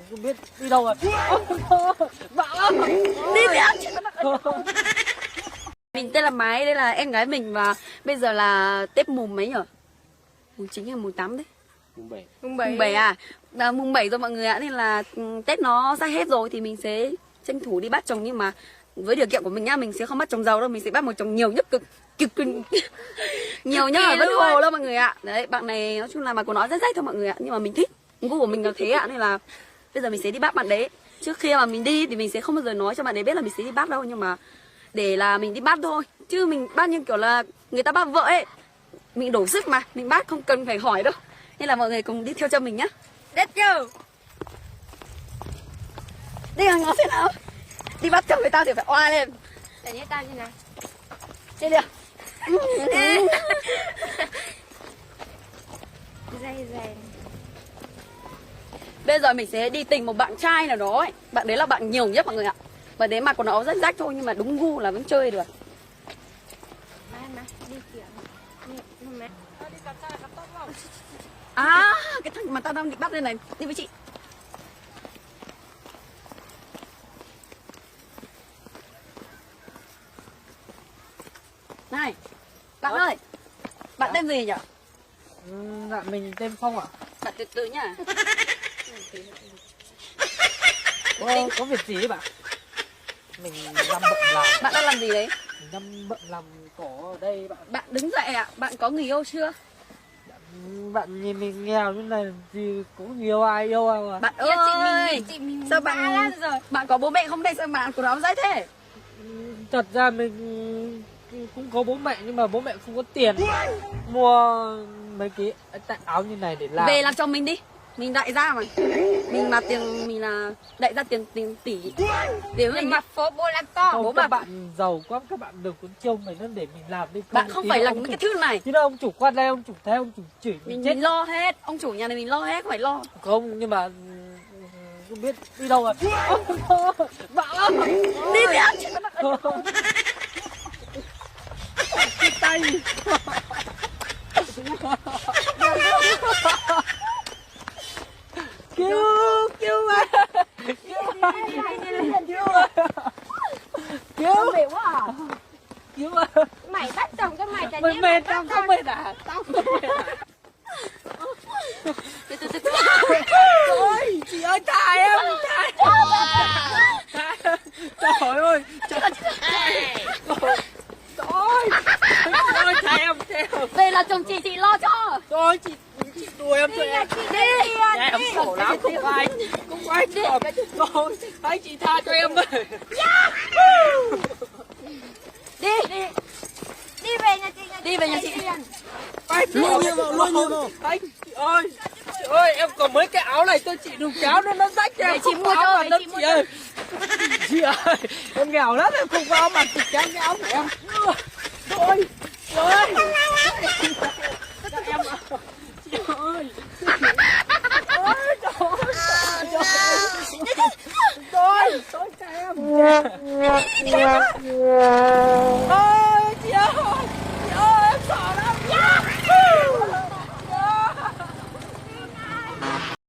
không biết đi đâu rồi. Vợ Đi theo. Mình tên là Mái, đây là em gái mình và bây giờ là Tết mùng mấy nhỉ? Mùng 9 hay mùng 8 đấy? Mùng 7. Mùng 7 à? Mùng 7 rồi mọi người ạ, nên là Tết nó sắp hết rồi thì mình sẽ tranh thủ đi bắt chồng, nhưng mà với điều kiện của mình nhá, mình sẽ không bắt chồng giàu đâu, mình sẽ bắt một chồng nhiều nhất cực nhiều nhá, vẫn hồ đâu mọi người ạ. Đấy, bạn này nói chung là mà của nó rất rách thôi mọi người ạ, nhưng mà mình thích, gu của mình là thế ạ, nên là bây giờ mình sẽ đi bắt bạn đấy. Trước khi mà mình đi thì mình sẽ không bao giờ nói cho bạn ấy biết là mình sẽ đi bắt đâu, nhưng mà để là mình đi bắt thôi, chứ mình bắt như kiểu là người ta bắt vợ ấy, mình đổ sức mà, mình bắt không cần phải hỏi đâu, nên là mọi người cùng đi theo cho mình nhá. Let's go. Đi hàng ngó xem nào. Đi bắt chồng người ta thì phải oai lên. Để như tao như nào. Đi được. Dây dày. Bây giờ mình sẽ đi tìm một bạn trai nào đó ấy. Bạn đấy là bạn nhiều nhất mọi người ạ. Bạn đấy mặc quần áo rất rách thôi, nhưng mà đúng gu là vẫn chơi được. Mà đi kiểu. Mẹ. Đi cắm trai cắm tóc không? À, cái thằng mà tao đang định bắt lên này. Đi với chị. Này, bạn ơi. Bạn tên gì nhỉ? Dạ mình tên Phong ạ. Bạn từ từ nhá. Có việc gì đấy bạn? Mình đang bận làm. Bạn đang làm gì đấy? Mình đang bận làm cỏ ở đây bạn. Bạn đứng dậy ạ. Bạn có người yêu chưa? Bạn nhìn mình nghèo như này thì cũng nhiều ai yêu ai mà. Bạn ơi, chị mình sao bạn rồi. Bạn có bố mẹ không đây, sao bạn quần áo rách thế? Thật ra mình cũng có bố mẹ nhưng mà bố mẹ không có tiền mua mấy cái áo như này để làm. Về làm cho mình đi. Mình đại gia mà. Mình là đại gia tiền tỷ. Để mình Mặt phố bố làm to. Không, bố các bà- bạn giàu quá, các bạn được cuốn trông mình nó để mình làm đi. Bạn không tí phải nữa là ông mấy cái chủ- thứ này. Tí nữa ông chủ quan đây, ông chủ thấy ông chủ chửi mình chết. Mình lo hết. Ông chủ nhà này mình lo hết, không phải lo. Không, nhưng mà không biết đi đâu rồi. Vợ đi theo. Tay. Kêu mà. Không hiểu quá à. Cứu mà. Mày bắt chồng cho mày chả Mày mệt tao không mệt à? Tao không mệt à? Ôi, chị ơi tha em, tha em. Trời ơi, trời ơi. Trời ơi, tha em. Đây là chồng chị lo cho. Thôi chị đùa em cho em. Đi. Em khổ lắm, không ai chồng. Thôi, hãy chị tha cho em ơi. Đi. đi về nhà chị. Đi về nhà chị. Luôn nhiều vào. Anh ơi, chị ơi, em còn mấy cái áo này tôi chị đừng kéo nó rách cho em. Để chị Không mua có cho, áo để mặc chị đâu, mua chị ơi. Chị ơi, em nghèo lắm, em không có áo mặc, chị kéo cái áo của em. Trời ơi,